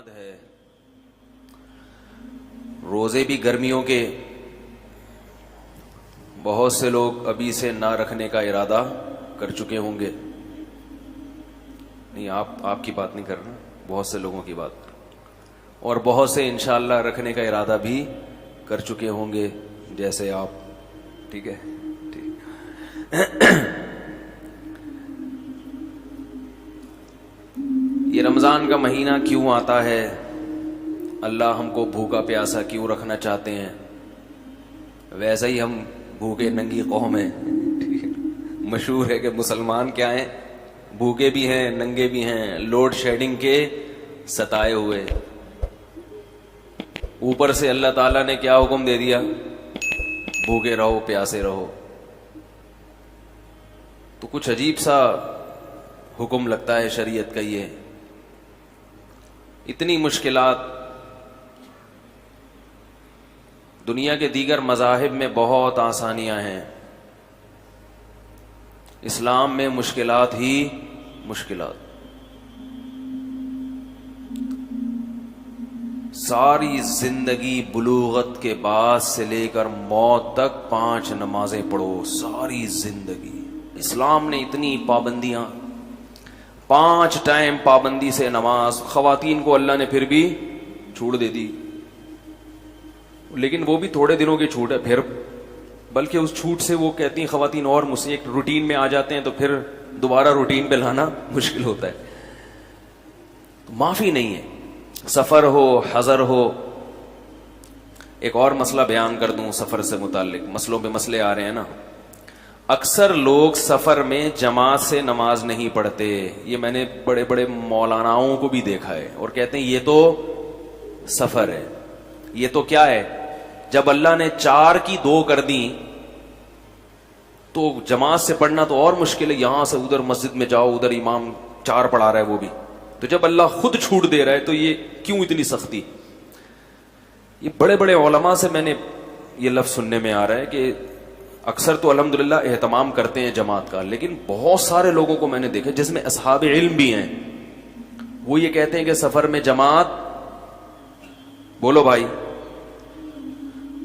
یاد ہے روزے بھی گرمیوں کے بہت سے لوگ ابھی سے نہ رکھنے کا ارادہ کر چکے ہوں گے. نہیں آپ کی بات نہیں کر رہا, بہت سے لوگوں کی بات, اور بہت سے انشاءاللہ رکھنے کا ارادہ بھی کر چکے ہوں گے جیسے آپ. ٹھیک ہے, ٹھیک. یہ رمضان کا مہینہ کیوں آتا ہے؟ اللہ ہم کو بھوکا پیاسا کیوں رکھنا چاہتے ہیں؟ ویسے ہی ہم بھوکے ننگی قوم ہیں. مشہور ہے کہ مسلمان کیا ہیں, بھوکے بھی ہیں ننگے بھی ہیں, لوڈ شیڈنگ کے ستائے ہوئے. اوپر سے اللہ تعالیٰ نے کیا حکم دے دیا, بھوکے رہو پیاسے رہو. تو کچھ عجیب سا حکم لگتا ہے شریعت کا. یہ اتنی مشکلات دنیا کے دیگر مذاہب میں بہت آسانیاں ہیں, اسلام میں مشکلات ہی مشکلات. ساری زندگی بلوغت کے بعد سے لے کر موت تک 5 نمازیں پڑھو, ساری زندگی. اسلام نے اتنی پابندیاں, 5 ٹائم پابندی سے نماز. خواتین کو اللہ نے پھر بھی چھوٹ دے دی, لیکن وہ بھی تھوڑے دنوں کی چھوٹ ہے, پھر بلکہ اس چھوٹ سے وہ کہتی ہیں خواتین اور مجھ سے ایک روٹین میں آ جاتے ہیں تو پھر دوبارہ روٹین پہ لانا مشکل ہوتا ہے. معافی نہیں ہے, سفر ہو حضر ہو. ایک اور مسئلہ بیان کر دوں سفر سے متعلق, مسئلوں پہ مسئلے آ رہے ہیں نا. اکثر لوگ سفر میں جماعت سے نماز نہیں پڑھتے. یہ میں نے بڑے بڑے مولاناؤں کو بھی دیکھا ہے, اور کہتے ہیں یہ تو سفر ہے, یہ تو کیا ہے. جب اللہ نے 4 کی 2 کر دی تو جماعت سے پڑھنا تو اور مشکل ہے. یہاں سے ادھر مسجد میں جاؤ, ادھر امام 4 پڑھا رہا ہے وہ بھی. تو جب اللہ خود چھوٹ دے رہا ہے تو یہ کیوں اتنی سختی؟ یہ بڑے بڑے علماء سے میں نے یہ لفظ سننے میں آ رہا ہے کہ اکثر تو الحمدللہ اہتمام کرتے ہیں جماعت کا, لیکن بہت سارے لوگوں کو میں نے دیکھا جس میں اصحاب علم بھی ہیں, وہ یہ کہتے ہیں کہ سفر میں جماعت, بولو بھائی.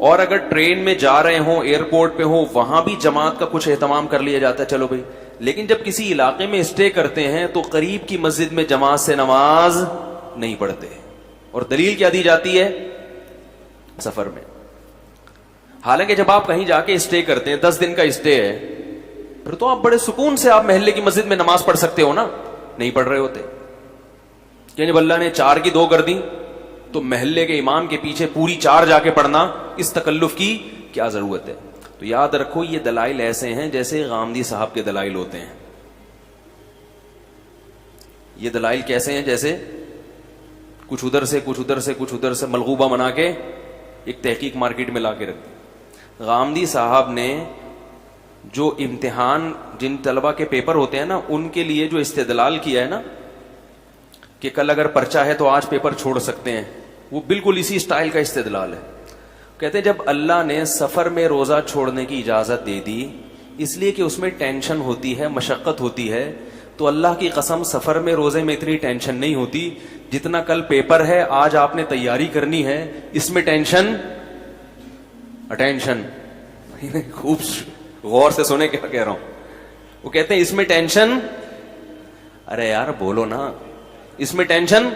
اور اگر ٹرین میں جا رہے ہوں, ایئرپورٹ پہ ہوں, وہاں بھی جماعت کا کچھ اہتمام کر لیا جاتا ہے, چلو بھائی. لیکن جب کسی علاقے میں اسٹے کرتے ہیں تو قریب کی مسجد میں جماعت سے نماز نہیں پڑھتے. اور دلیل کیا دی جاتی ہے؟ سفر میں. حالانکہ جب آپ کہیں جا کے اسٹے کرتے ہیں, 10 دن کا اسٹے ہے, پھر تو آپ بڑے سکون سے آپ محلے کی مسجد میں نماز پڑھ سکتے ہو نا. نہیں پڑھ رہے ہوتے کہ جب اللہ نے 4 کی 2 کر دی تو محلے کے امام کے پیچھے پوری 4 جا کے پڑھنا, اس تکلف کی کیا ضرورت ہے؟ تو یاد رکھو یہ دلائل ایسے ہیں جیسے غامدی صاحب کے دلائل ہوتے ہیں. یہ دلائل کیسے ہیں؟ جیسے کچھ ادھر سے کچھ ادھر سے کچھ ادھر سے ملغوبہ بنا کے ایک تحقیق مارکیٹ میں لا کے رکھ دی. غامدی صاحب نے جو امتحان, جن طلبہ کے پیپر ہوتے ہیں نا, ان کے لیے جو استدلال کیا ہے نا کہ کل اگر پرچہ ہے تو آج پیپر چھوڑ سکتے ہیں, وہ بالکل اسی سٹائل کا استدلال ہے. کہتے ہیں جب اللہ نے سفر میں روزہ چھوڑنے کی اجازت دے دی اس لیے کہ اس میں ٹینشن ہوتی ہے, مشقت ہوتی ہے, تو اللہ کی قسم سفر میں روزے میں اتنی ٹینشن نہیں ہوتی جتنا کل پیپر ہے, آج آپ نے تیاری کرنی ہے, اس میں ٹینشن, اٹینشن. خوب غور سے سنے کیا کہہ رہا ہوں. وہ کہتے ہیں اس میں ٹینشن, ارے یار بولو نا, اس میں ٹینشن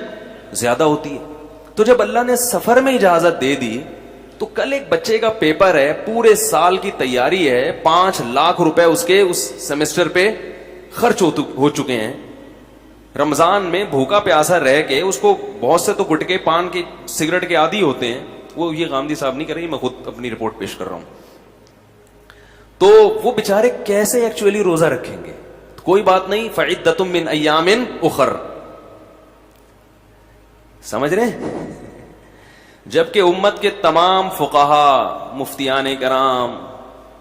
زیادہ ہوتی ہے. تو جب اللہ نے سفر میں اجازت دے دی تو کل ایک بچے کا پیپر ہے, پورے سال کی تیاری ہے, 5 لاکھ روپے اس کے اس سیمسٹر پہ خرچ ہو چکے ہیں. رمضان میں بھوکا پیاسا رہ کے اس کو بہت سے تو گٹکے پان کے سگریٹ کے عادی ہوتے ہیں. وہ یہ غامدی صاحب نہیں کر رہی, میں خود اپنی رپورٹ پیش کر رہا ہوں. تو وہ بیچارے کیسے ایکچولی روزہ رکھیں گے؟ کوئی بات نہیں, فعدۃ من ایام اخر, سمجھ رہے ہیں؟ جبکہ امت کے تمام فقہا, مفتیان کرام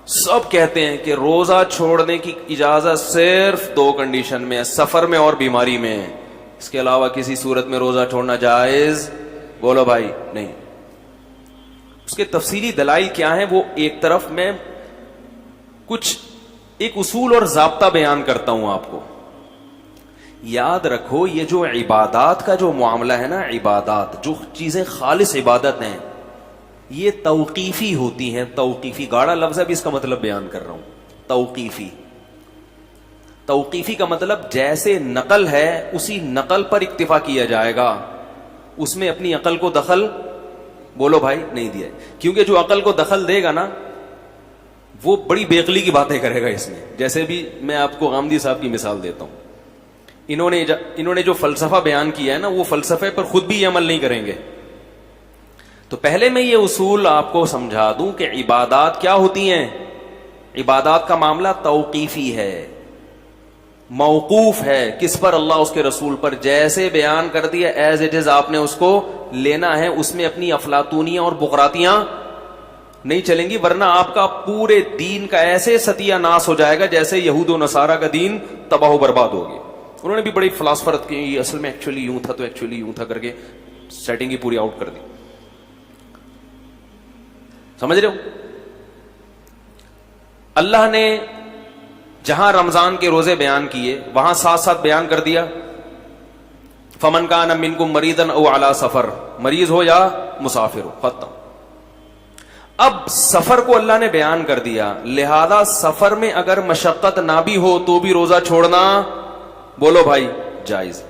سب کہتے ہیں کہ روزہ چھوڑنے کی اجازت صرف 2 کنڈیشن میں ہے, سفر میں اور بیماری میں. اس کے علاوہ کسی صورت میں روزہ چھوڑنا جائز, بولو بھائی, نہیں. اس کے تفصیلی دلائل کیا ہیں وہ ایک طرف میں کچھ ایک اصول اور ضابطہ بیان کرتا ہوں آپ کو. یاد رکھو یہ جو عبادات کا جو معاملہ ہے نا، عبادات جو چیزیں خالص عبادت ہیں یہ توقیفی ہوتی ہیں. توقیفی گاڑا لفظ ہے، بھی اس کا مطلب بیان کر رہا ہوں. توقیفی، توقیفی کا مطلب جیسے نقل ہے اسی نقل پر اکتفا کیا جائے گا، اس میں اپنی عقل کو دخل بولو بھائی نہیں دیا. کیونکہ جو عقل کو دخل دے گا نا وہ بڑی بےعقلی کی باتیں کرے گا اس میں. جیسے بھی میں آپ کو غامدی صاحب کی مثال دیتا ہوں. انہوں نے جو فلسفہ بیان کیا ہے نا، وہ فلسفے پر خود بھی یہ عمل نہیں کریں گے. تو پہلے میں یہ اصول آپ کو سمجھا دوں کہ عبادات کیا ہوتی ہیں. عبادات کا معاملہ توقیفی ہے، موقوف ہے. کس پر؟ اللہ اس کے رسول پر. جیسے بیان کر دیا ایز اٹ از آپ نے اس کو لینا ہے، اس میں اپنی افلاطونیاں اور بغراتیاں نہیں چلیں گی، ورنہ آپ کا پورے دین کا ایسے ستیہ ناس ہو جائے گا جیسے یہود و نصارہ کا دین تباہ و برباد ہوگی. انہوں نے بھی بڑی فلاسفرت کی، یہ اصل میں ایکچولی یوں تھا تو ایکچولی یوں تھا کر کے سیٹنگ ہی پوری آؤٹ کر دی. سمجھ رہے ہو؟ اللہ نے جہاں رمضان کے روزے بیان کیے وہاں ساتھ ساتھ بیان کر دیا فمن کان منکم مریضا او علی سفر، مریض ہو یا مسافر ہو، ختم. اب سفر کو اللہ نے بیان کر دیا، لہذا سفر میں اگر مشقت نہ بھی ہو تو بھی روزہ چھوڑنا بولو بھائی جائز.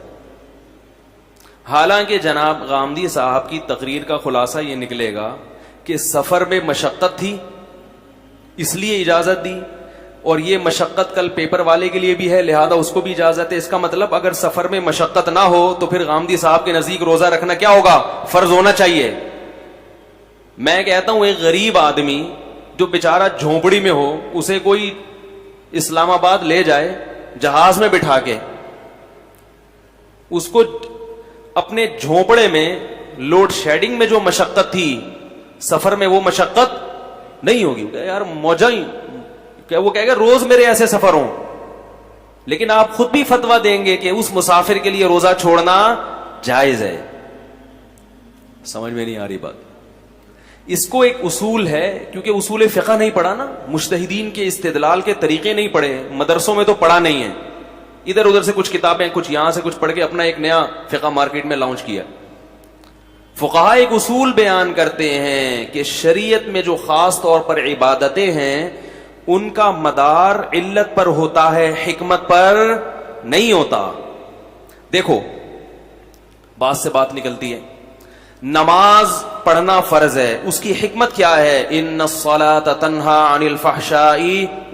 حالانکہ جناب غامدی صاحب کی تقریر کا خلاصہ یہ نکلے گا کہ سفر میں مشقت تھی اس لیے اجازت دی، اور یہ مشقت کل پیپر والے کے لیے بھی ہے لہذا اس کو بھی اجازت ہے. اس کا مطلب اگر سفر میں مشقت نہ ہو تو پھر غامدی صاحب کے نزدیک روزہ رکھنا کیا ہوگا؟ فرض ہونا چاہیے. میں کہتا ہوں ایک غریب آدمی جو بیچارہ جھونپڑی میں ہو، اسے کوئی اسلام آباد لے جائے جہاز میں بٹھا کے، اس کو اپنے جھونپڑے میں لوڈ شیڈنگ میں جو مشقت تھی سفر میں وہ مشقت نہیں ہوگی. یار موجہ ہی کہ وہ کہے گا روز میرے ایسے سفر ہوں. لیکن آپ خود بھی فتویٰ دیں گے کہ اس مسافر کے لیے روزہ چھوڑنا جائز ہے. سمجھ میں نہیں آ رہی بات؟ اس کو ایک اصول ہے، کیونکہ اصول فقہ نہیں پڑھا نا، مجتہدین کے استدلال کے طریقے نہیں پڑھے، مدرسوں میں تو پڑھا نہیں ہے. ادھر ادھر سے کچھ کتابیں کچھ یہاں سے کچھ پڑھ کے اپنا ایک نیا فقہ مارکیٹ میں لانچ کیا. فقہاء ایک اصول بیان کرتے ہیں کہ شریعت میں جو خاص طور پر عبادتیں ہیں ان کا مدار علت پر ہوتا ہے، حکمت پر نہیں ہوتا. دیکھو بات سے بات نکلتی ہے، نماز پڑھنا فرض ہے، اس کی حکمت کیا ہے؟ ان الصلاۃ تنہی عن الفحشاء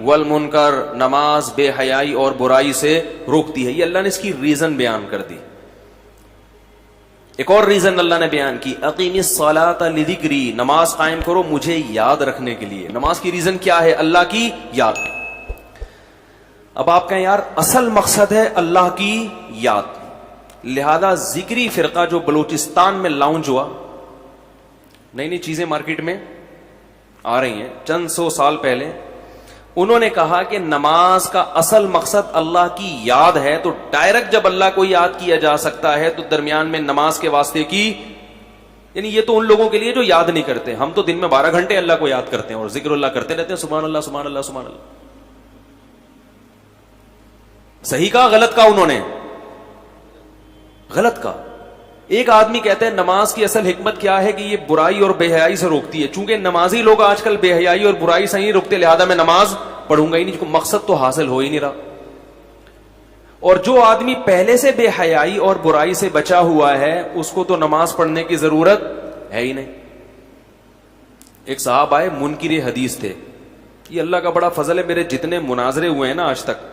والمنکر، نماز بے حیائی اور برائی سے روکتی ہے. یہ اللہ نے اس کی ریزن بیان کر دی. ایک اور ریزن اللہ نے بیان کی، اقیم الصلاۃ لذکری، نماز قائم کرو مجھے یاد رکھنے کے لیے. نماز کی ریزن کیا ہے؟ اللہ کی یاد. اب آپ کہیں یار اصل مقصد ہے اللہ کی یاد، لہذا ذکری فرقہ جو بلوچستان میں لانچ ہوا، نئی نئی چیزیں مارکیٹ میں آ رہی ہیں چند سو سال پہلے، انہوں نے کہا کہ نماز کا اصل مقصد اللہ کی یاد ہے. تو ڈائریکٹ جب اللہ کو یاد کیا جا سکتا ہے تو درمیان میں نماز کے واسطے کی، یعنی یہ تو ان لوگوں کے لیے جو یاد نہیں کرتے. ہم تو دن میں 12 گھنٹے اللہ کو یاد کرتے ہیں اور ذکر اللہ کرتے رہتے ہیں، سبحان اللہ سبحان اللہ سبحان اللہ. صحیح کہا غلط کہا؟ انہوں نے غلط کہا. ایک آدمی کہتے ہیں نماز کی اصل حکمت کیا ہے کہ یہ برائی اور بے حیائی سے روکتی ہے. چونکہ نمازی لوگ آج کل بے حیائی اور برائی سے نہیں روکتے لہذا میں نماز پڑھوں گا ہی نہیں. مقصد تو حاصل ہو ہی نہیں رہا. اور جو آدمی پہلے سے بے حیائی اور برائی سے بچا ہوا ہے اس کو تو نماز پڑھنے کی ضرورت ہے ہی نہیں. ایک صاحب آئے منکر حدیث تھے. یہ اللہ کا بڑا فضل ہے، میرے جتنے مناظرے ہوئے ہیں نا آج تک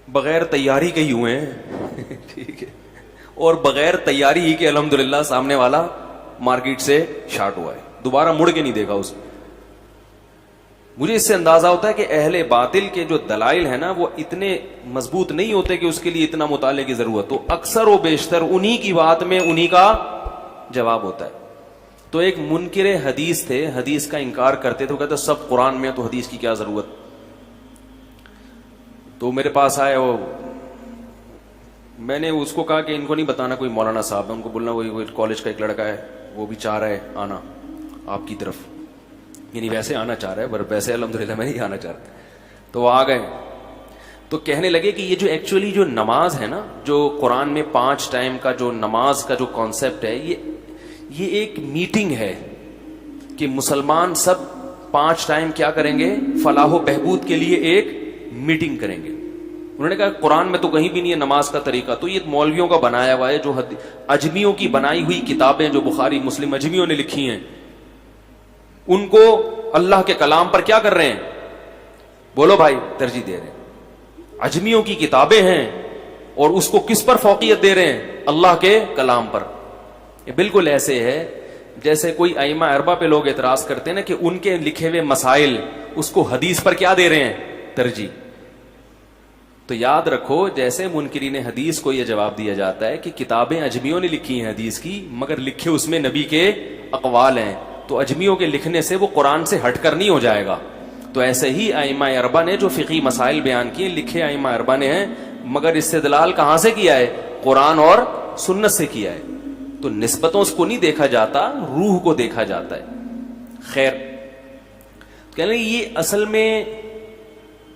بغیر تیاری کے ہی ہوئے ہیں ٹھیک ہے، اور بغیر تیاری ہی کے الحمدللہ سامنے والا مارکیٹ سے شارٹ ہوا ہے، دوبارہ مڑ کے نہیں دیکھا اسے. مجھے اس سے اندازہ ہوتا ہے کہ اہل باطل کے جو دلائل ہیں نا وہ اتنے مضبوط نہیں ہوتے کہ اس کے لیے اتنا مطالعے کی ضرورت ہو. اکثر و بیشتر انہی کی بات میں انہی کا جواب ہوتا ہے. تو ایک منکر حدیث تھے، حدیث کا انکار کرتے تھے، وہ کہتے سب قرآن میں ہے تو حدیث کی کیا ضرورت. تو میرے پاس آئے، وہ میں نے اس کو کہا کہ ان کو نہیں بتانا کوئی مولانا صاحب ہے، ان کو بولنا وہی کالج کا ایک لڑکا ہے وہ بھی چاہ رہا ہے آنا آپ کی طرف، یعنی ویسے آنا چاہ رہا ہے پر ویسے الحمدللہ میں نہیں آنا چاہ رہا. تو وہ آ گئے. تو کہنے لگے کہ یہ جو ایکچولی جو نماز ہے نا، جو قرآن میں 5 ٹائم کا جو نماز کا جو کانسیپٹ ہے، یہ ایک میٹنگ ہے کہ مسلمان سب 5 ٹائم کیا کریں گے؟ فلاح و بہبود کے لیے ایک میٹنگ کریں گے. انہوں نے کہا قرآن میں تو کہیں بھی نہیں ہے نماز کا طریقہ، تو یہ مولویوں کا بنایا ہوا ہے، جو اجمیوں کی بنائی ہوئی کتابیں جو بخاری مسلم اجمیوں نے لکھی ہیں، ان کو اللہ کے کلام پر کیا کر رہے ہیں؟ بولو بھائی، ترجیح دے رہے ہیں. اجمیوں کی کتابیں ہیں اور اس کو کس پر فوقیت دے رہے ہیں؟ اللہ کے کلام پر. یہ بالکل ایسے ہے جیسے کوئی ائمہ اربعہ پہ لوگ اعتراض کرتے ہیں نا کہ ان کے لکھے ہوئے مسائل اس کو حدیث پر کیا دے رہے ہیں؟ ترجیح. تو یاد رکھو، جیسے منکرین حدیث کو یہ جواب دیا جاتا ہے کہ کتابیں اجمیوں نے لکھی ہیں حدیث کی، مگر لکھے اس میں نبی کے اقوال ہیں، تو اجمیوں کے لکھنے سے وہ قرآن سے ہٹ کر نہیں ہو جائے گا. تو ایسے ہی ائمہ اربعہ نے جو فقہی مسائل بیان کیے، لکھے ائمہ اربعہ نے ہیں، مگر استدلال کہاں سے کیا ہے؟ قرآن اور سنت سے کیا ہے. تو نسبتوں کو نہیں دیکھا جاتا، روح کو دیکھا جاتا ہے. خیر، کہنے یہ اصل میں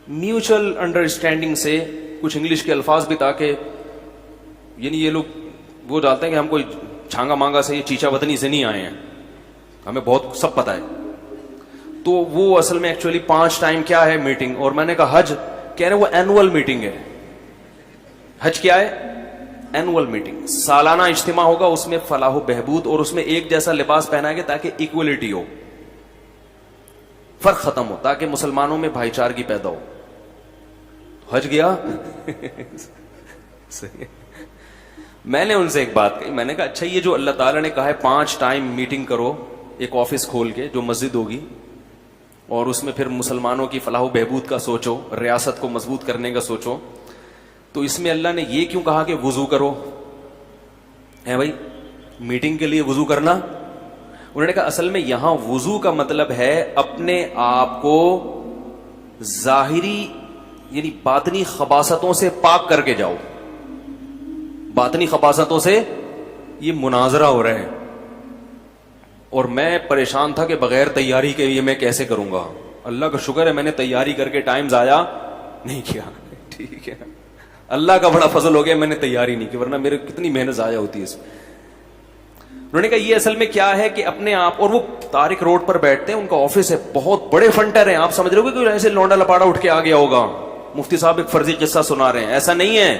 میوچل انڈرسٹینڈنگ سے کچھ انگلش کے الفاظ بھی، تاکہ یعنی یہ لوگ وہ ڈالتے ہیں کہ ہم کوئی چھانگا مانگا سے، یہ چیچا وطنی سے نہیں آئے ہیں، ہمیں بہت سب پتہ ہے. تو وہ اصل میں ایکچولی 5 ٹائم کیا ہے؟ میٹنگ. اور میں نے کہا حج، کہہ رہے وہ اینول میٹنگ ہے. حج کیا ہے؟ اینول میٹنگ، سالانہ اجتماع ہوگا، اس میں فلاح و بہبود، اور اس میں ایک جیسا لباس پہنائے گے تاکہ ایکولیٹی ہو، فرق ختم ہو، تاکہ مسلمانوں میں بھائی چارگی پیدا ہو. حج گیا میں نے ان سے ایک بات کہی، میں نے کہا اچھا یہ جو اللہ تعالیٰ نے کہا ہے 5 ٹائم میٹنگ کرو ایک آفس کھول کے جو مسجد ہوگی، اور اس میں پھر مسلمانوں کی فلاح و بہبود کا سوچو، ریاست کو مضبوط کرنے کا سوچو، تو اس میں اللہ نے یہ کیوں کہا کہ وضو کرو؟ ہے بھائی میٹنگ کے لیے وضو کرنا؟ انہوں نے کہا اصل میں یہاں وضو کا مطلب ہے اپنے آپ کو ظاہری یعنی باطنی خباثتوں سے پاک کر کے جاؤ. باطنی خباثتوں سے یہ مناظرہ ہو رہے ہیں، اور میں پریشان تھا کہ بغیر تیاری کے یہ میں کیسے کروں گا. اللہ کا شکر ہے میں نے تیاری کر کے ٹائم ضائع نہیں کیا. ٹھیک ہے، اللہ کا بڑا فضل ہو گیا میں نے تیاری نہیں کی، ورنہ میرے کتنی محنت ضائع ہوتی ہے اس میں. انہوں نے کہا یہ اصل میں کیا ہے کہ اپنے آپ، اور وہ طارق روڈ پر بیٹھتے ہیں، ان کا آفس ہے، بہت بڑے فنٹر ہیں. آپ سمجھ رہے ہو کہ ایسے لونڈا لپاڑا اٹھ کے آ گیا ہوگا، مفتی صاحب ایک فرضی قصہ سنا رہے ہیں، ایسا نہیں ہے.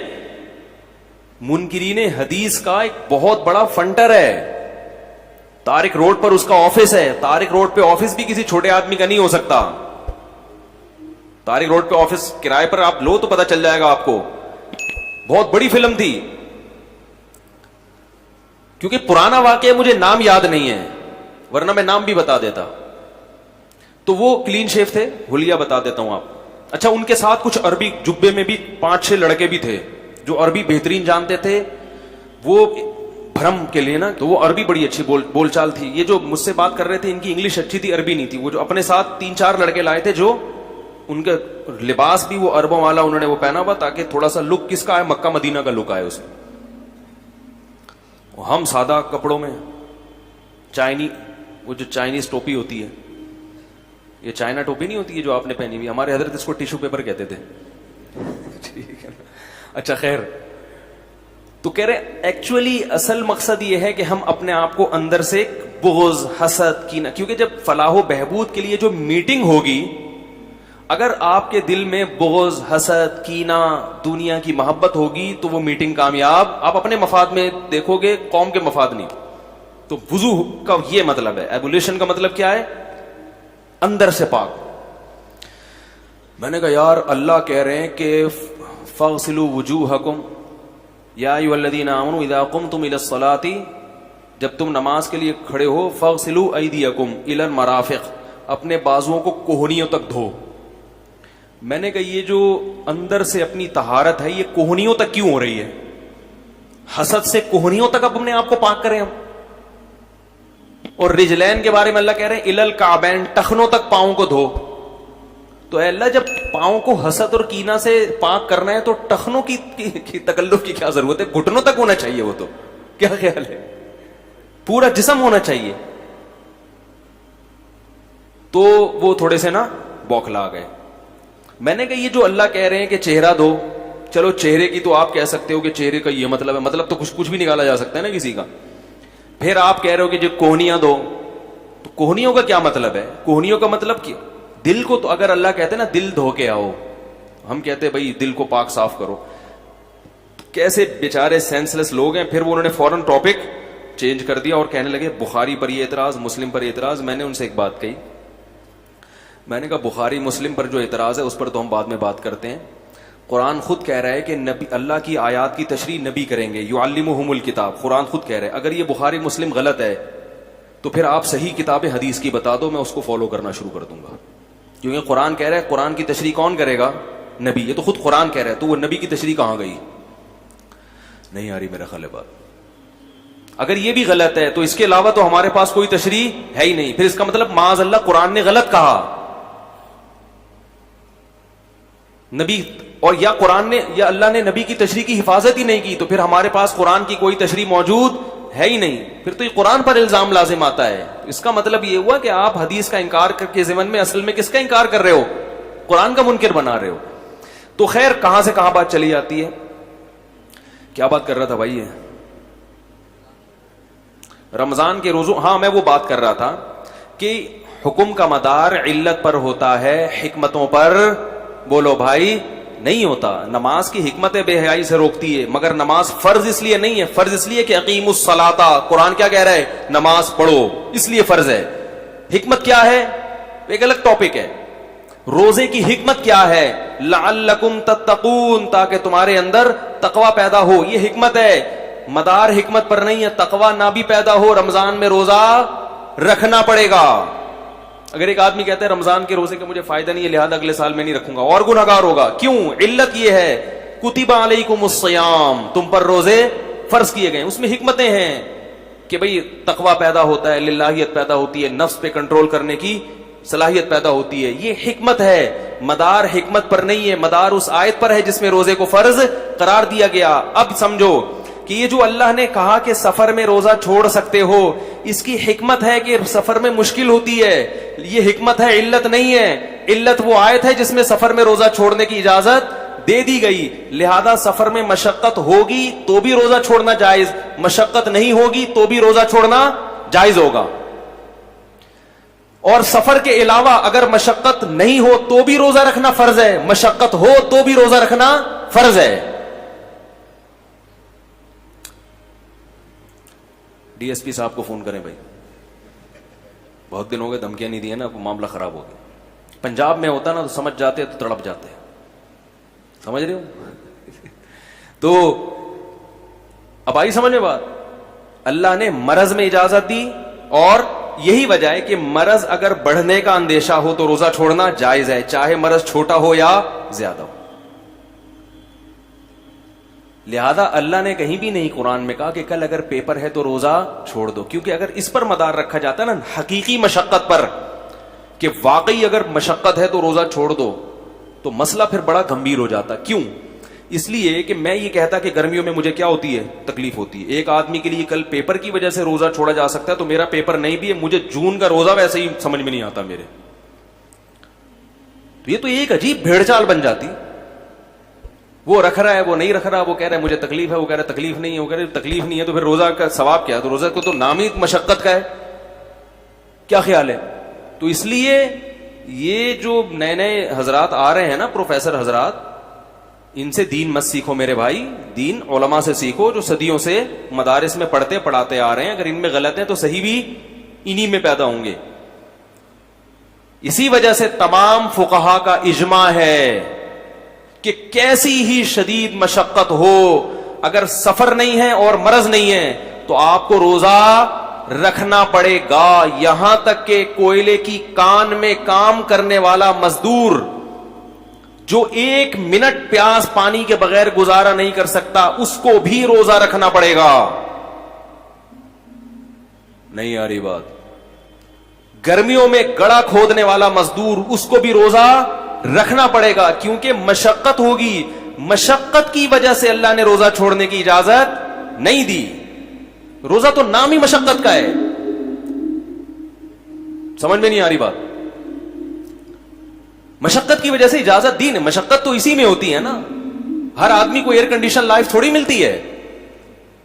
منکرین حدیث کا ایک بہت بڑا فنٹر ہے، طارق روڈ پر اس کا آفس ہے. طارق روڈ پہ آفس بھی کسی چھوٹے آدمی کا نہیں ہو سکتا. طارق روڈ پہ آفس کرائے پر آپ لو تو پتہ چل جائے گا آپ کو. بہت بڑی فلم تھی، کیونکہ پرانا واقعہ مجھے نام یاد نہیں ہے، ورنہ میں نام بھی بتا دیتا. تو وہ کلین شیف تھے، حلیہ بتا دیتا ہوں آپ. اچھا، ان کے ساتھ کچھ عربی جبے میں بھی 5-6 لڑکے بھی تھے جو عربی بہترین جانتے تھے. وہ بھرم کے لیے نا، تو وہ عربی بڑی اچھی بول چال تھی. یہ جو مجھ سے بات کر رہے تھے ان کی انگلش اچھی تھی، عربی نہیں تھی. وہ جو اپنے ساتھ 3-4 لڑکے لائے تھے جو ان کا لباس بھی وہ عربوں والا انہوں نے وہ پہنا ہوا، تاکہ تھوڑا سا لک کس کا آئے؟ مکہ مدینہ کا لک آئے اس میں. ہم سادہ کپڑوں میں، وہ جو چائنیز ٹوپی ہوتی ہے، یہ چائنا ٹوپی نہیں ہوتی ہے جو آپ نے پہنی ہوئی، ہمارے حضرت اس کو ٹیشو پیپر کہتے تھے. ٹھیک ہے، اچھا خیر. تو کہہ رہے ایکچولی اصل مقصد یہ ہے کہ ہم اپنے آپ کو اندر سے بغض، حسد، کینہ، کیونکہ جب فلاح و بہبود کے لیے جو میٹنگ ہوگی، اگر آپ کے دل میں بغض، حسد، کینہ، دنیا کی محبت ہوگی تو وہ میٹنگ کامیاب آپ اپنے مفاد میں دیکھو گے، قوم کے مفاد نہیں. تو وضو کا یہ مطلب ہے. ایبولیشن کا مطلب کیا ہے؟ اندر سے پاک. میں نے کہا یار اللہ کہہ رہے ہیں کہ فاغسلوا وجوہکم یا ایھا الذین آمنوا اذا قمتم الی الصلاۃ، جب تم نماز کے لیے کھڑے ہو، فاغسلوا ایدیکم الی المرافق، اپنے بازوؤں کو کوہنیوں تک دھو. میں نے کہا یہ جو اندر سے اپنی طہارت ہے یہ کوہنیوں تک کیوں ہو رہی ہے؟ حسد سے کوہنیوں تک اپنے آپ کو پاک کریں ہم. اور رجلین کے بارے میں اللہ کہہ رہے ہیں الی الکعبین، ٹخنوں تک پاؤں کو دھو. تو اے اللہ جب پاؤں کو حسد اور کینہ سے پاک کرنا ہے تو ٹخنوں کی تکلف کی کیا ضرورت ہے؟ گھٹنوں تک ہونا چاہیے. وہ تو کیا خیال ہے؟ پورا جسم ہونا چاہیے. تو وہ تھوڑے سے نا بوکھلا گئے. میں نے کہا یہ جو اللہ کہہ رہے ہیں کہ چہرہ دو، چلو چہرے کی تو آپ کہہ سکتے ہو کہ چہرے کا یہ مطلب ہے، مطلب تو کچھ بھی نکالا جا سکتا ہے نا کسی کا. پھر آپ کہہ رہے ہو کہ جو کوہنیاں دو، تو کوہنیوں کا کیا مطلب ہے؟ کوہنیوں کا مطلب کیا؟ دل کو تو اگر اللہ کہتے نا دل دھو کے آؤ، ہم کہتے بھائی دل کو پاک صاف کرو. کیسے بیچارے سینس لیس لوگ ہیں. پھر وہ انہوں نے فوراً ٹاپک چینج کر دیا اور کہنے لگے بخاری پر یہ اعتراض، مسلم پر یہ اعتراض. میں نے ان سے ایک بات کہی، میں نے کہا بخاری مسلم پر جو اعتراض ہے اس پر تو ہم بعد میں بات کرتے ہیں. قرآن خود کہہ رہا ہے کہ نبی اللہ کی آیات کی تشریح نبی کریں گے، یعلمہم الکتاب. قرآن خود کہہ رہا ہے. اگر یہ بخاری مسلم غلط ہے تو پھر آپ صحیح کتاب حدیث کی بتا دو، میں اس کو فالو کرنا شروع کر دوں گا. کیونکہ قرآن کہہ رہا ہے قرآن کی تشریح کون کرے گا؟ نبی. یہ تو خود قرآن کہہ رہا ہے، تو وہ نبی کی تشریح کہاں گئی؟ نہیں آ رہی میرا خیال ہے بات. اگر یہ بھی غلط ہے تو اس کے علاوہ تو ہمارے پاس کوئی تشریح ہے ہی نہیں. پھر اس کا مطلب معاذ اللہ قرآن نے غلط کہا. نبی اور یا قرآن نے یا اللہ نے نبی کی تشریح کی حفاظت ہی نہیں کی، تو پھر ہمارے پاس قرآن کی کوئی تشریح موجود ہے ہی نہیں. پھر تو یہ قرآن پر الزام لازم آتا ہے. اس کا مطلب یہ ہوا کہ آپ حدیث کا انکار کر کے ضمن میں اصل میں کس کا انکار کر رہے ہو؟ قرآن کا منکر بنا رہے ہو. تو خیر کہاں سے کہاں بات چلی جاتی ہے. کیا بات کر رہا تھا بھائی؟ رمضان کے روزوں، ہاں میں وہ بات کر رہا تھا کہ حکم کا مدار علت پر ہوتا ہے، حکمتوں پر بولو بھائی نہیں ہوتا. نماز کی حکمت بے حیائی سے روکتی ہے، مگر نماز فرض اس لیے نہیں ہے. فرض اس لیے کہ اقیموا الصلاۃ، قرآن کیا کہہ رہا ہے؟ نماز پڑھو، اس لیے فرض ہے. حکمت کیا ہے؟ ایک الگ ٹاپک ہے. روزے کی حکمت کیا ہے؟ لعلکم تتقون، تاکہ تمہارے اندر تقوی پیدا ہو. یہ حکمت ہے. مدار حکمت پر نہیں ہے. تقوی نہ بھی پیدا ہو رمضان میں روزہ رکھنا پڑے گا. اگر ایک آدمی کہتا ہے رمضان کے روزے کا مجھے فائدہ نہیں ہے لہذا اگلے سال میں نہیں رکھوں گا، اور گنہگار ہوگا. کیوں؟ علت یہ ہے کتب علیکم الصیام، تم پر روزے فرض کیے گئے. اس میں حکمتیں ہیں کہ بھئی تقوی پیدا ہوتا ہے، للہیت پیدا ہوتی ہے، نفس پہ کنٹرول کرنے کی صلاحیت پیدا ہوتی ہے. یہ حکمت ہے. مدار حکمت پر نہیں ہے، مدار اس آیت پر ہے جس میں روزے کو فرض قرار دیا گیا. اب سمجھو کہ یہ جو اللہ نے کہا کہ سفر میں روزہ چھوڑ سکتے ہو، اس کی حکمت ہے کہ سفر میں مشکل ہوتی ہے. یہ حکمت ہے، علت نہیں ہے. علت وہ آیت ہے جس میں سفر میں روزہ چھوڑنے کی اجازت دے دی گئی. لہذا سفر میں مشقت ہوگی تو بھی روزہ چھوڑنا جائز، مشقت نہیں ہوگی تو بھی روزہ چھوڑنا جائز ہوگا. اور سفر کے علاوہ اگر مشقت نہیں ہو تو بھی روزہ رکھنا فرض ہے، مشقت ہو تو بھی روزہ رکھنا فرض ہے. ڈی ایس پی صاحب کو فون کریں بھائی، بہت دن ہو گئے دھمکیاں نہیں دی ہیں نا، معاملہ خراب ہو گیا. پنجاب میں ہوتا نا تو سمجھ جاتے تو تڑپ جاتے. سمجھ رہے ہو؟ تو اب آئی سمجھ میں بات. اللہ نے مرض میں اجازت دی، اور یہی وجہ ہے کہ مرض اگر بڑھنے کا اندیشہ ہو تو روزہ چھوڑنا جائز ہے، چاہے مرض چھوٹا ہو یا زیادہ ہو. لہذا اللہ نے کہیں بھی نہیں قرآن میں کہا کہ کل اگر پیپر ہے تو روزہ چھوڑ دو. کیونکہ اگر اس پر مدار رکھا جاتا نا حقیقی مشقت پر، کہ واقعی اگر مشقت ہے تو روزہ چھوڑ دو، تو مسئلہ پھر بڑا گمبھیر ہو جاتا. کیوں؟ اس لیے کہ میں یہ کہتا کہ گرمیوں میں مجھے کیا ہوتی ہے؟ تکلیف ہوتی ہے. ایک آدمی کے لیے کل پیپر کی وجہ سے روزہ چھوڑا جا سکتا ہے، تو میرا پیپر نہیں بھی ہے، مجھے جون کا روزہ ویسے ہی سمجھ میں نہیں آتا میرے. تو یہ تو ایک عجیب بھیڑ چال بن جاتی. وہ رکھ رہا ہے، وہ نہیں رکھ رہا، وہ کہہ رہا ہے مجھے تکلیف ہے، وہ کہہ رہا ہے تکلیف نہیں ہے، وہ کہہ رہا ہے تکلیف نہیں ہے، تو پھر روزہ کا ثواب کیا ہے؟ تو روزہ کو تو نام ہی مشقت کا ہے. کیا خیال ہے؟ تو اس لیے یہ جو نئے نئے حضرات آ رہے ہیں نا، پروفیسر حضرات، ان سے دین مت سیکھو میرے بھائی. دین علماء سے سیکھو جو صدیوں سے مدارس میں پڑھتے پڑھاتے آ رہے ہیں. اگر ان میں غلط ہیں تو صحیح بھی انہی میں پیدا ہوں گے. اسی وجہ سے تمام فقہا کا اجماع ہے کہ کیسی ہی شدید مشقت ہو، اگر سفر نہیں ہے اور مرض نہیں ہے تو آپ کو روزہ رکھنا پڑے گا. یہاں تک کہ کوئلے کی کان میں کام کرنے والا مزدور جو 1 منٹ پیاس پانی کے بغیر گزارا نہیں کر سکتا، اس کو بھی روزہ رکھنا پڑے گا. نہیں آ رہی بات؟ گرمیوں میں گڑا کھودنے والا مزدور، اس کو بھی روزہ رکھنا پڑے گا، کیونکہ مشقت ہوگی. مشقت کی وجہ سے اللہ نے روزہ چھوڑنے کی اجازت نہیں دی. روزہ تو نام ہی مشقت کا ہے. سمجھ میں نہیں آ رہی بات؟ مشقت کی وجہ سے اجازت دی. مشقت تو اسی میں ہوتی ہے نا. ہر آدمی کو ایئر کنڈیشن لائف تھوڑی ملتی ہے.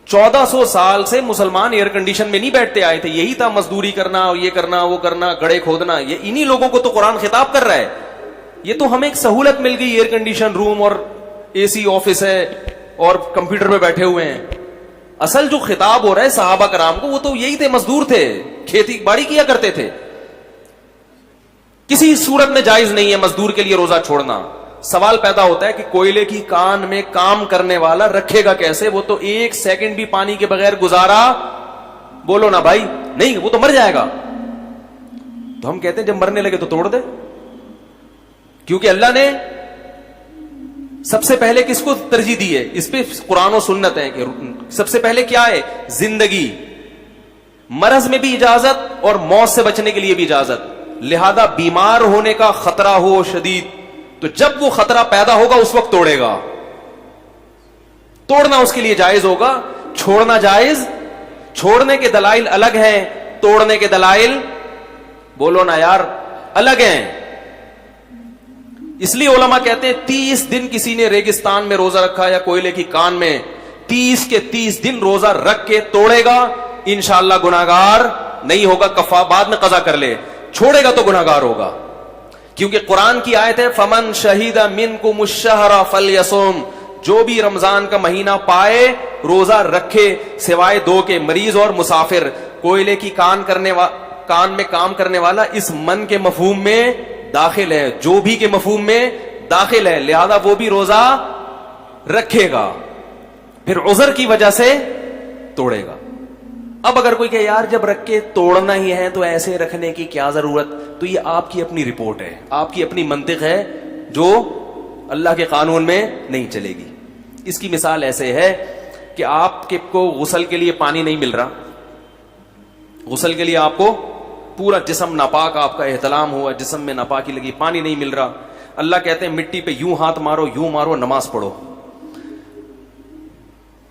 1400 سال سے مسلمان ایئر کنڈیشن میں نہیں بیٹھتے آئے تھے. یہی تھا مزدوری کرنا, یہ کرنا, وہ کرنا, گڑھے کھودنا. یہ انہی لوگوں کو تو قرآن خطاب کر رہا ہے. یہ تو ہمیں ایک سہولت مل گئی, ایئر کنڈیشن روم اور اے سی آفس ہے اور کمپیوٹر پہ بیٹھے ہوئے ہیں. اصل جو خطاب ہو رہا ہے صحابہ کرام کو, وہ تو یہی تھے, مزدور تھے, کھیتی باڑی کیا کرتے تھے. کسی صورت میں جائز نہیں ہے مزدور کے لیے روزہ چھوڑنا. سوال پیدا ہوتا ہے کہ کوئلے کی کان میں کام کرنے والا رکھے گا کیسے؟ وہ تو ایک سیکنڈ بھی پانی کے بغیر گزارا, بولو نا بھائی, نہیں, وہ تو مر جائے گا. تو ہم کہتے ہیں جب مرنے لگے تو توڑ دے, کیونکہ اللہ نے سب سے پہلے کس کو ترجیح دی ہے؟ اس پہ قرآن و سنت ہے کہ سب سے پہلے کیا ہے؟ زندگی. مرض میں بھی اجازت اور موت سے بچنے کے لیے بھی اجازت. لہذا بیمار ہونے کا خطرہ ہو شدید, تو جب وہ خطرہ پیدا ہوگا اس وقت توڑے گا. توڑنا اس کے لیے جائز ہوگا, چھوڑنا جائز. چھوڑنے کے دلائل الگ ہیں, توڑنے کے دلائل, بولو نا یار, الگ ہیں. اس لیے علماء کہتے ہیں 30 دن کسی نے ریگستان میں روزہ رکھا یا کوئلے کی کان میں, 30 کے 30 دن روزہ رکھ کے توڑے گا, انشاءاللہ گناہگار نہیں ہوگا. کفارہ بعد میں قضا کر لے, چھوڑے گا تو گناہگار ہوگا. کیونکہ قرآن کی آیت ہے فمن شہید منکم الشہر فلیصم, جو بھی رمضان کا مہینہ پائے روزہ رکھے, سوائے 2 کے, مریض اور مسافر. کوئلے کی کان میں کام کرنے والا اس من کے مفہوم میں داخل ہے, جو بھی کے مفہوم میں داخل ہے, لہذا وہ بھی روزہ رکھے گا, پھر عذر کی وجہ سے توڑے گا. اب اگر کوئی کہ یار جب رکھ کے توڑنا ہی ہے تو ایسے رکھنے کی کیا ضرورت, تو یہ آپ کی اپنی رپورٹ ہے, آپ کی اپنی منطق ہے جو اللہ کے قانون میں نہیں چلے گی. اس کی مثال ایسے ہے کہ آپ کو غسل کے لیے پانی نہیں مل رہا, غسل کے لیے آپ کو پورا جسم ناپاک, آپ کا احتلام ہوا, جسم میں ناپاکی لگی, پانی نہیں مل رہا. اللہ کہتے ہیں مٹی پہ یوں ہاتھ مارو, یوں مارو, نماز پڑھو.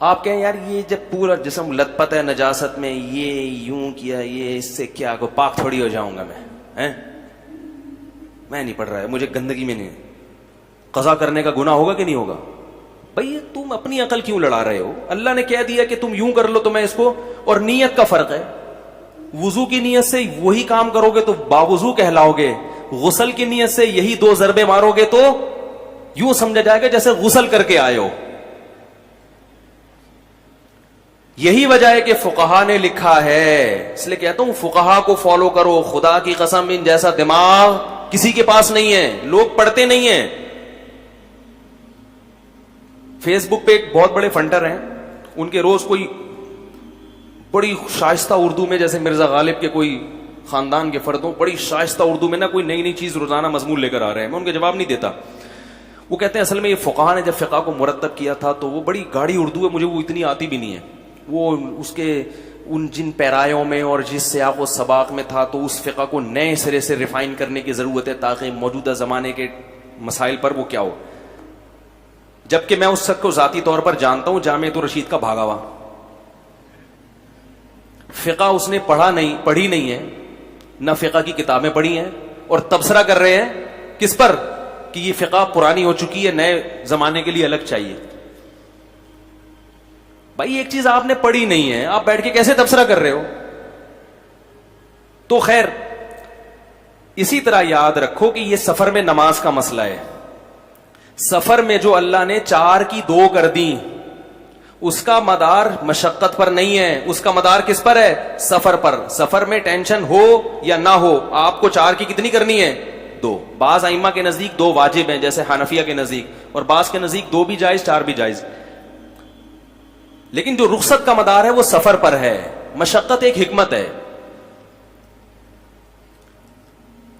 آپ کہیں یار یہ جب پورا جسم لت پت ہے نجاست میں, یہ یوں کیا, یہ اس سے کیا کو پاک تھوڑی ہو جاؤں گا میں نہیں پڑھ رہا ہے, مجھے گندگی میں نہیں. قضا کرنے کا گناہ ہوگا کہ نہیں ہوگا؟ بھئی تم اپنی عقل کیوں لڑا رہے ہو؟ اللہ نے کہہ دیا کہ تم یوں کر لو تو میں اس کو, اور نیت کا فرق ہے. وضو کی نیت سے وہی کام کرو گے تو باوضو کہلاؤ گے, غسل کی نیت سے یہی 2 ضربے مارو گے تو یوں سمجھا جائے گا جیسے غسل کر کے آئے ہو. یہی وجہ ہے کہ فقہا نے لکھا ہے, اس لیے کہتا ہوں فقہا کو فالو کرو. خدا کی قسم ان جیسا دماغ کسی کے پاس نہیں ہے, لوگ پڑھتے نہیں ہیں. فیس بک پہ ایک بہت بڑے فنٹر ہیں, ان کے روز کوئی بڑی شائستہ اردو میں, جیسے مرزا غالب کے کوئی خاندان کے فرد ہوں, بڑی شائستہ اردو میں نا کوئی نئی نئی چیز روزانہ مضمون لے کر آ رہے ہیں. میں ان کے جواب نہیں دیتا. وہ کہتے ہیں اصل میں یہ فقہا نے جب فقہ کو مرتب کیا تھا تو وہ بڑی گاڑی اردو ہے, مجھے وہ اتنی آتی بھی نہیں ہے. وہ اس کے ان جن پیرایوں میں اور جس سیاق و سباق میں تھا, تو اس فقہ کو نئے سرے سے ریفائن کرنے کی ضرورت ہے تاکہ موجودہ زمانے کے مسائل پر وہ کیا ہو. جبکہ میں اس شخص کو ذاتی طور پر جانتا ہوں, جامعۃ الرشید کا بھاگا ہوا. فقہ اس نے پڑھی نہیں ہے, نہ فقہ کی کتابیں پڑھی ہیں, اور تبصرہ کر رہے ہیں کس پر کہ یہ فقہ پرانی ہو چکی ہے, نئے زمانے کے لیے الگ چاہیے. بھائی ایک چیز آپ نے پڑھی نہیں ہے, آپ بیٹھ کے کیسے تبصرہ کر رہے ہو؟ تو خیر, اسی طرح یاد رکھو کہ یہ سفر میں نماز کا مسئلہ ہے. سفر میں جو اللہ نے 4 کی 2 کر دی, اس کا مدار مشقت پر نہیں ہے, اس کا مدار کس پر ہے؟ سفر پر. سفر میں ٹینشن ہو یا نہ ہو, آپ کو 4 کی کتنی کرنی ہے؟ 2. بعض ائمہ کے نزدیک 2 واجب ہیں, جیسے حنفیہ کے نزدیک, اور بعض کے نزدیک 2 بھی جائز, 4 بھی جائز. لیکن جو رخصت کا مدار ہے وہ سفر پر ہے. مشقت ایک حکمت ہے,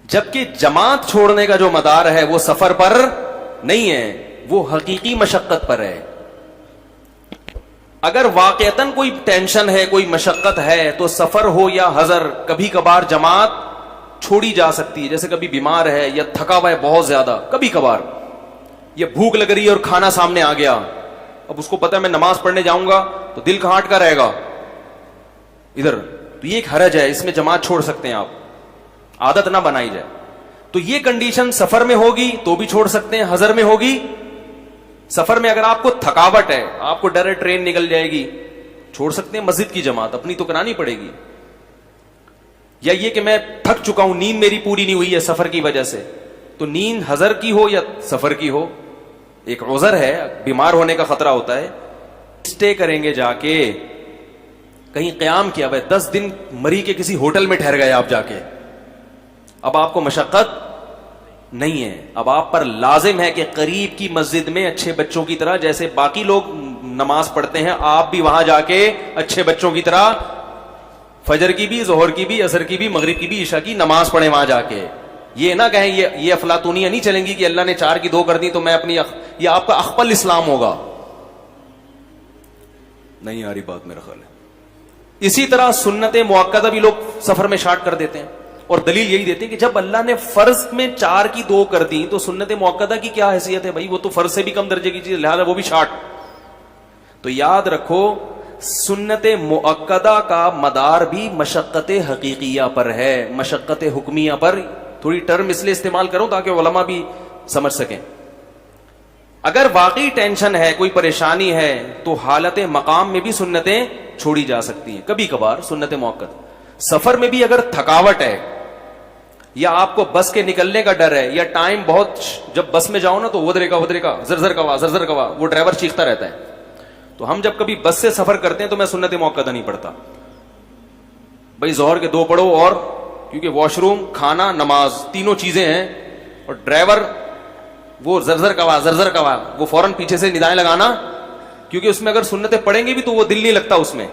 جبکہ جماعت چھوڑنے کا جو مدار ہے وہ سفر پر نہیں ہے, وہ حقیقی مشقت پر ہے. اگر واقعتاً کوئی ٹینشن ہے, کوئی مشقت ہے, تو سفر ہو یا حضر کبھی کبھار جماعت چھوڑی جا سکتی ہے. جیسے کبھی بیمار ہے یا تھکا ہوا ہے بہت زیادہ, کبھی کبھار, یا بھوک لگ رہی ہے اور کھانا سامنے آ گیا, اب اس کو پتا ہے میں نماز پڑھنے جاؤں گا تو دل کہاں اٹکا رہے گا ادھر, تو یہ ایک حرج ہے, اس میں جماعت چھوڑ سکتے ہیں آپ, عادت نہ بنائی جائے. تو یہ کنڈیشن سفر میں ہوگی تو بھی چھوڑ سکتے ہیں, حضر میں ہوگی. سفر میں اگر آپ کو تھکاوٹ ہے, آپ کو ڈر ہے ٹرین نکل جائے گی, چھوڑ سکتے ہیں مسجد کی جماعت, اپنی تو کرانی پڑے گی. یا یہ کہ میں تھک چکا ہوں, نیند میری پوری نہیں ہوئی ہے سفر کی وجہ سے, تو نیند حضر کی ہو یا سفر کی ہو, ایک عذر ہے, بیمار ہونے کا خطرہ ہوتا ہے, اسٹے کریں گے جا کے. کہیں قیام کیا بھائی 10 دن مری کے کسی ہوٹل میں ٹھہر گئے آپ جا کے, اب آپ کو مشقت نہیں ہے, اب آپ پر لازم ہے کہ قریب کی مسجد میں اچھے بچوں کی طرح, جیسے باقی لوگ نماز پڑھتے ہیں, آپ بھی وہاں جا کے اچھے بچوں کی طرح فجر کی بھی, ظہر کی بھی, عصر کی بھی, مغرب کی بھی, عشاء کی نماز پڑھیں وہاں جا کے. یہ نہ کہیں یہ افلاطونیاں نہیں چلیں گی کہ اللہ نے 4 کی 2 کر دی تو میں اپنی یہ آپ کا اخپل اسلام ہوگا. نہیں آ رہی بات میرا خیال ہے. اسی طرح سنت مؤکدہ بھی لوگ سفر میں شارٹ کر دیتے ہیں, اور دلیل یہی دیتے ہیں کہ جب اللہ نے فرض میں 4 کی 2 کر دی تو سنت مؤکدہ کی کیا حیثیت ہے بھائی, وہ تو فرض سے بھی کم درجے کی چیز, لہذا وہ بھی شارٹ. تو یاد رکھو سنت مؤکدہ کا مدار بھی مشقت حقیقیہ پر ہے, مشقت حکمیہ پر. تھوڑی ٹرم اس لیے استعمال کروں تاکہ علماء بھی سمجھ سکیں. اگر واقعی ٹینشن ہے, کوئی پریشانی ہے, تو حالت مقام میں بھی سنتیں چھوڑی جا سکتی ہیں کبھی کبھار, سنت مؤکد. سفر میں بھی اگر تھکاوٹ ہے, یا آپ کو بس کے نکلنے کا ڈر ہے, یا ٹائم بہت, جب بس میں جاؤ نا تو ودرے کا زرزر کوا وہ ڈرائیور چیختا رہتا ہے. تو ہم جب کبھی بس سے سفر کرتے ہیں تو میں سنت مؤکدہ نہیں پڑھتا بھائی, ظہر کے 2 پڑھو, اور کیونکہ واش روم, کھانا, نماز تینوں چیزیں ہیں, اور ڈرائیور وہ زرزر کوا وہ فوراً پیچھے سے ندائیں لگانا, کیونکہ اس میں اگر سنتیں پڑھیں گے بھی تو وہ دل نہیں لگتا اس میں.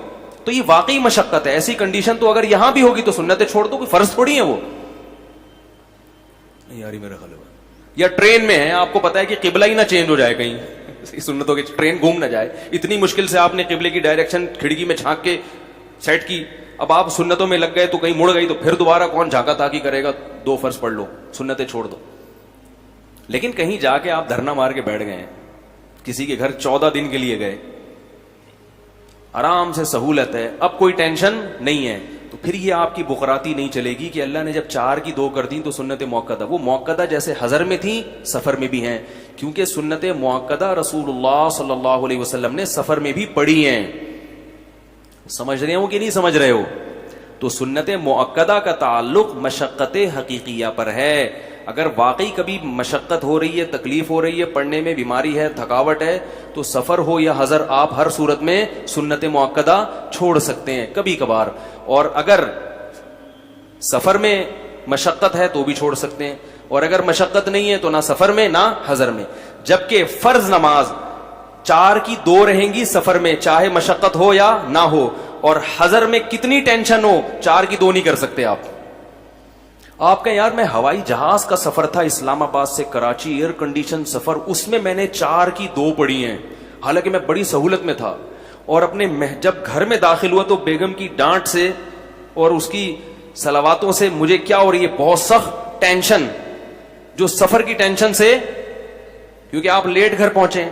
تو یہ واقعی مشقت ہے. ایسی کنڈیشن تو اگر یہاں بھی ہوگی تو سنتیں چھوڑ دو, کوئی فرض تھوڑی ہے وہ. نہیں یاری میرا خیال ہے. یا ٹرین میں ہے, آپ کو پتا ہے کہ قبلہ ہی نہ چینج ہو جائے کہیں, سنتوں کی ٹرین گھوم نہ جائے, اتنی مشکل سے آپ نے قبلے کی ڈائریکشن کھڑکی میں جھانک کے سیٹ کی, اب آپ سنتوں میں لگ گئے تو کہیں مڑ گئی تو پھر دوبارہ کون جھانکا تاکی کرے گا, 2 فرض پڑھ لو, سنتیں چھوڑ دو. لیکن کہیں جا کے آپ دھرنا مار کے بیٹھ گئے ہیں, کسی کے گھر 14 دن کے لیے گئے, آرام سے سہولت ہے, اب کوئی ٹینشن نہیں ہے, تو پھر یہ آپ کی بقراتی نہیں چلے گی کہ اللہ نے جب 4 کی 2 کر دی تو سنت مؤکدہ. وہ مؤکدہ جیسے حضر میں تھی سفر میں بھی ہیں, کیونکہ سنت مؤکدہ رسول اللہ صلی اللہ علیہ وسلم نے سفر میں بھی پڑھی ہیں. سمجھ رہے ہو کہ نہیں سمجھ رہے ہو؟ تو سنت مؤکدہ کا تعلق مشقت حقیقیہ پر ہے. اگر واقعی کبھی مشقت ہو رہی ہے, تکلیف ہو رہی ہے, پڑھنے میں بیماری ہے, تھکاوٹ ہے, تو سفر ہو یا حضر آپ ہر صورت میں سنت مؤکدہ چھوڑ سکتے ہیں کبھی کبھار. اور اگر سفر میں مشقت ہے تو بھی چھوڑ سکتے ہیں, اور اگر مشقت نہیں ہے تو نہ سفر میں نہ حضر میں. جبکہ فرض نماز 4 کی 2 رہیں گی سفر میں, چاہے مشقت ہو یا نہ ہو, اور حضر میں کتنی ٹینشن ہو 4 کی 2 نہیں کر سکتے آپ کہیں یار میں ہوائی جہاز کا سفر تھا اسلام آباد سے کراچی, ایئر کنڈیشن سفر, اس میں میں نے 4 کی 2 پڑھی ہیں, حالانکہ میں بڑی سہولت میں تھا, اور اپنے جب گھر میں داخل ہوا تو بیگم کی ڈانٹ سے اور اس کی صلواتوں سے مجھے کیا ہو رہی ہے, بہت سخت ٹینشن, جو سفر کی ٹینشن سے, کیونکہ آپ لیٹ گھر پہنچے,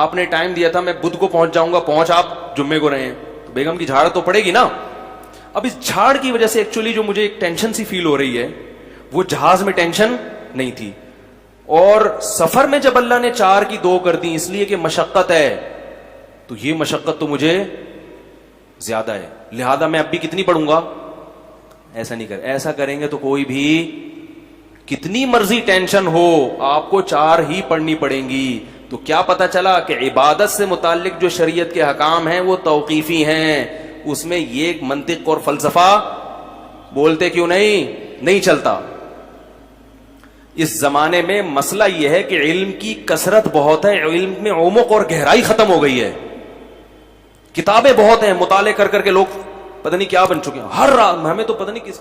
آپ نے ٹائم دیا تھا میں بدھ کو پہنچ جاؤں گا, پہنچ آپ جمعے کو رہے ہیں, تو بیگم کی جھاڑ تو پڑے گی نا. اب اس جھاڑ کی وجہ سے ایکچولی جو مجھے ایک ٹینشن سی فیل ہو رہی ہے وہ جہاز میں ٹینشن نہیں تھی, اور سفر میں جب اللہ نے 4 کی 2 کر دی اس لیے کہ مشقت ہے, تو یہ مشقت تو مجھے زیادہ ہے, لہذا میں اب بھی کتنی پڑھوں گا. ایسا نہیں ایسا کریں گے تو کوئی بھی کتنی مرضی ٹینشن ہو آپ کو 4 ہی پڑھنی پڑیں گی. تو کیا پتا چلا کہ عبادت سے متعلق جو شریعت کے احکام ہیں وہ توقیفی ہیں, اس میں یہ منطق اور فلسفہ بولتے کیوں نہیں چلتا. اس زمانے میں مسئلہ یہ ہے کہ علم کی کثرت بہت ہے, علم میں عمق اور گہرائی ختم ہو گئی ہے, کتابیں بہت ہیں, مطالعے کر کر کے لوگ پتہ نہیں کیا بن چکے ہیں, ہر رات ہمیں تو پتہ نہیں کس